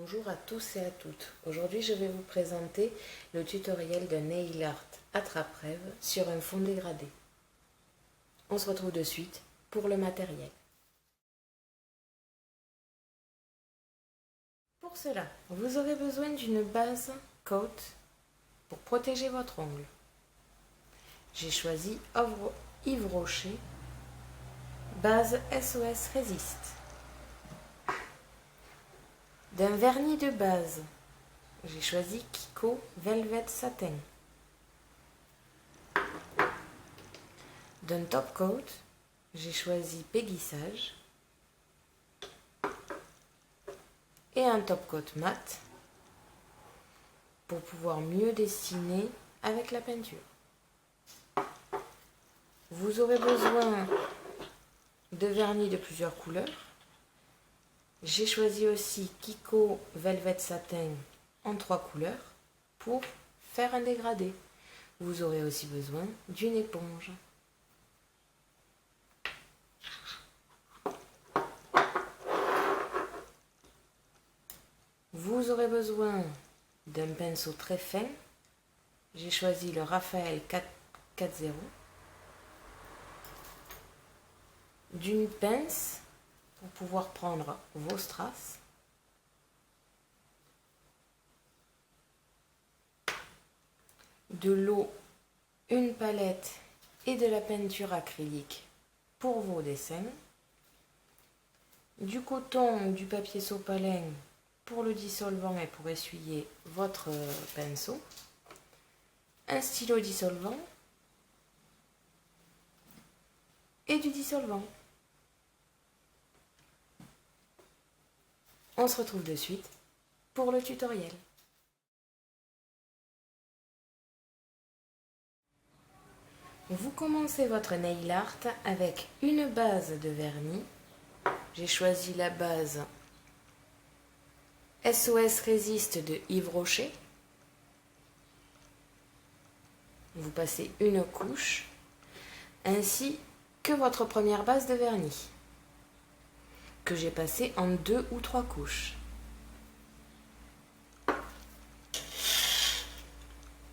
Bonjour à tous et à toutes. Aujourd'hui, je vais vous présenter le tutoriel de nail art attrape-rêve sur un fond dégradé. On se retrouve de suite pour le matériel. Pour cela, vous aurez besoin d'une base coat pour protéger votre ongle. J'ai choisi Yves Rocher, base SOS Resist. D'un vernis de base, j'ai choisi Kiko Velvet Satin. D'un top coat, j'ai choisi Peggy Sage. Et un top coat mat pour pouvoir mieux dessiner avec la peinture. Vous aurez besoin de vernis de plusieurs couleurs. J'ai choisi aussi Kiko Velvet Satin en 3 couleurs pour faire un dégradé. Vous aurez aussi besoin d'une éponge. Vous aurez besoin d'un pinceau très fin. J'ai choisi le Raphaël 440. D'une pince pour pouvoir prendre vos strass. De l'eau, une palette et de la peinture acrylique pour vos dessins. Du coton ou du papier sopalin pour le dissolvant et pour essuyer votre pinceau. Un stylo dissolvant et du dissolvant. On se retrouve de suite pour le tutoriel. Vous commencez votre nail art avec une base de vernis. J'ai choisi la base SOS Resist de Yves Rocher. Vous passez une couche ainsi que votre première base de vernis, que j'ai passé en 2 ou 3 couches.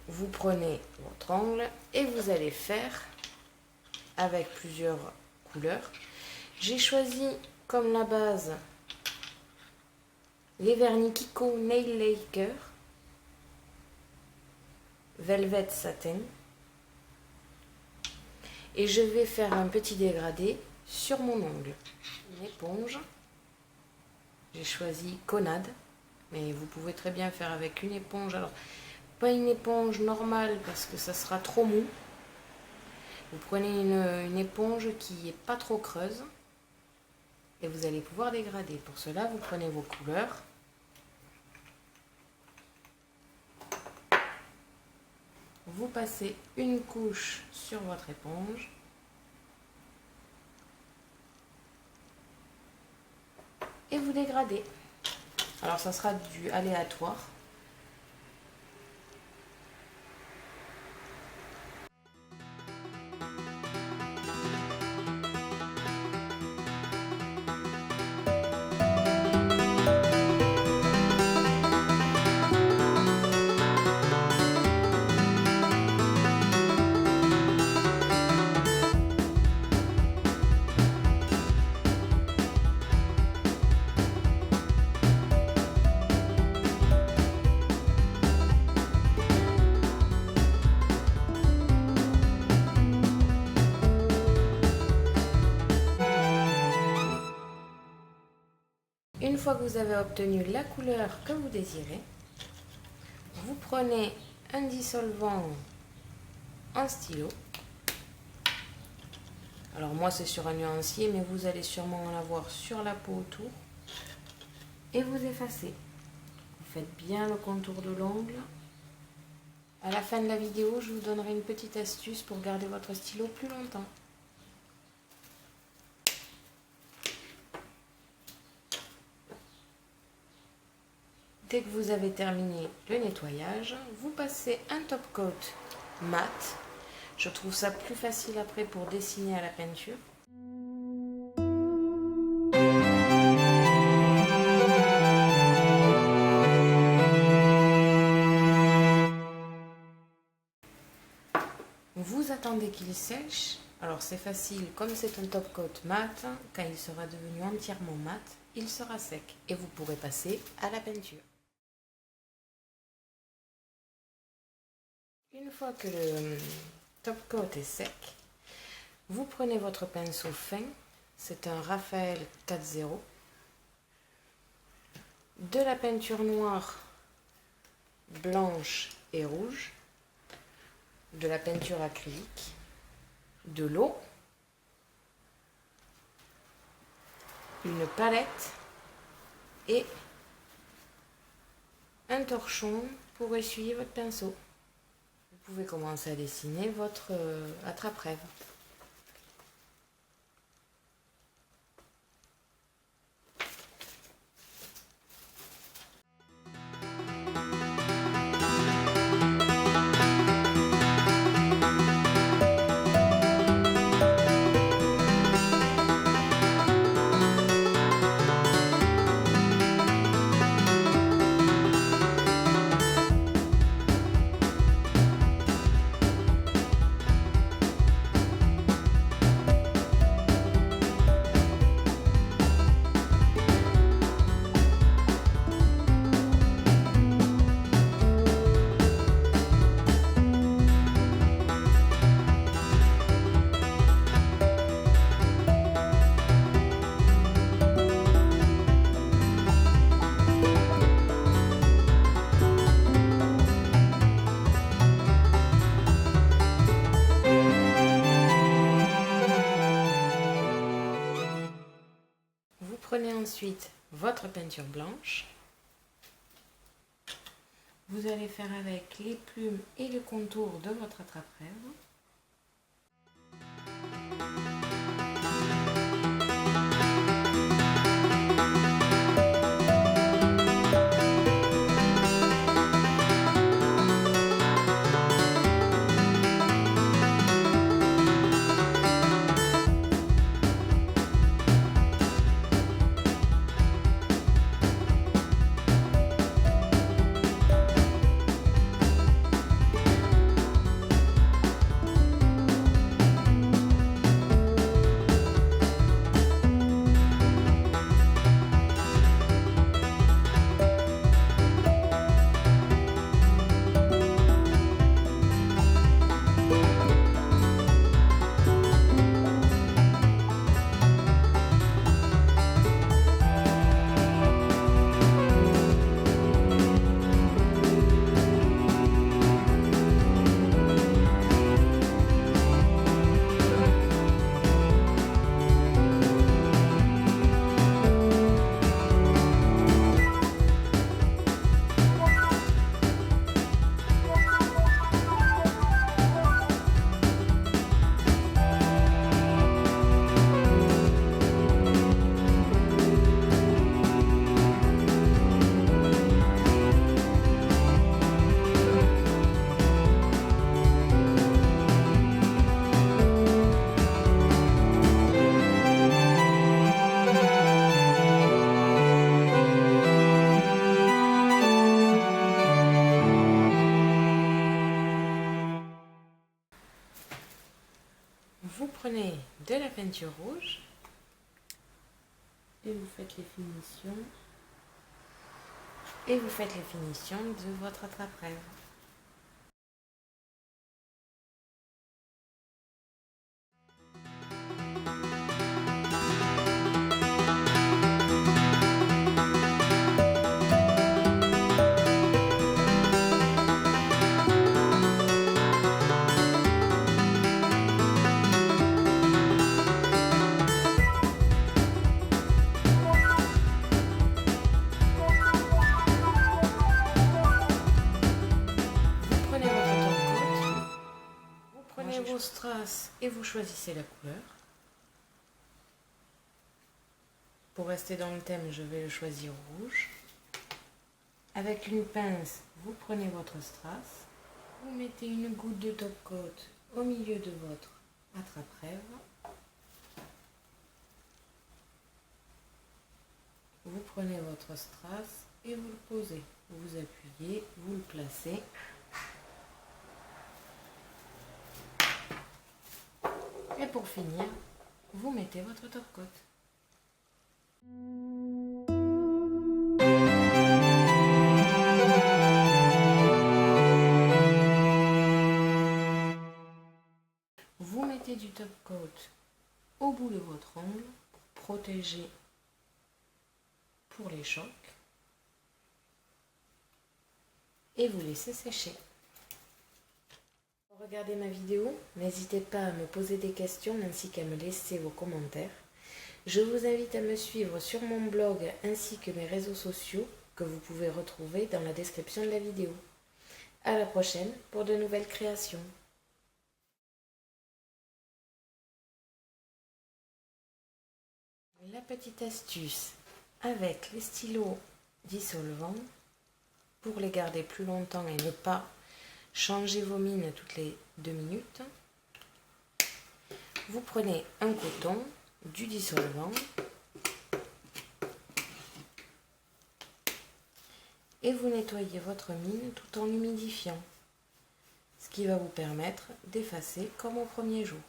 Vous prenez votre ongle et vous allez faire avec plusieurs couleurs. J'ai choisi comme la base les vernis Kiko Nail Laker Velvet Satin et je vais faire un petit dégradé sur mon ongle. Une éponge, j'ai choisi Conad, mais vous pouvez très bien faire avec une éponge. Alors, pas une éponge normale parce que ça sera trop mou. Vous prenez une éponge qui n'est pas trop creuse et vous allez pouvoir dégrader. Pour cela, vous prenez vos couleurs. Vous passez une couche sur votre éponge. Et vous dégradez. Alors ça sera du aléatoire. Une fois que vous avez obtenu la couleur que vous désirez, vous prenez un dissolvant en stylo. Alors moi c'est sur un nuancier, mais vous allez sûrement en avoir sur la peau autour. Et vous effacez. Vous faites bien le contour de l'ongle. À la fin de la vidéo, je vous donnerai une petite astuce pour garder votre stylo plus longtemps. Dès que vous avez terminé le nettoyage, vous passez un top coat mat. Je trouve ça plus facile après pour dessiner à la peinture. attendez qu'il sèche. Alors c'est facile, comme c'est un top coat mat, quand il sera devenu entièrement mat, il sera sec et vous pourrez passer à la peinture. Une fois que le top coat est sec, vous prenez votre pinceau fin, c'est un Raphaël 4.0, de la peinture noire, blanche et rouge, de la peinture acrylique, de l'eau, une palette et un torchon pour essuyer votre pinceau. Vous pouvez commencer à dessiner votre attrape-rêve. Vous prenez ensuite votre peinture blanche. Vous allez faire avec les plumes et le contour de votre attrape-rêve. Vous prenez de la peinture rouge et vous faites les finitions de votre attrape-rêve. Vos strass et vous choisissez la couleur. Pour rester dans le thème, je vais le choisir rouge. Avec une pince, vous prenez votre strass, vous mettez une goutte de top coat au milieu de votre attrape-rêve. Vous prenez votre strass et vous le posez. Vous appuyez, vous le placez. Et pour finir, vous mettez votre top coat. Vous mettez du top coat au bout de votre ongle pour protéger pour les chocs et vous laissez sécher. Pour regarder ma vidéo, n'hésitez pas à me poser des questions ainsi qu'à me laisser vos commentaires. Je vous invite à me suivre sur mon blog ainsi que mes réseaux sociaux que vous pouvez retrouver dans la description de la vidéo. À la prochaine pour de nouvelles créations. La petite astuce avec les stylos dissolvants pour les garder plus longtemps et ne pas changer vos mines toutes les 2 minutes. Vous prenez un coton, du dissolvant et vous nettoyez votre mine tout en l'humidifiant, ce qui va vous permettre d'effacer comme au premier jour.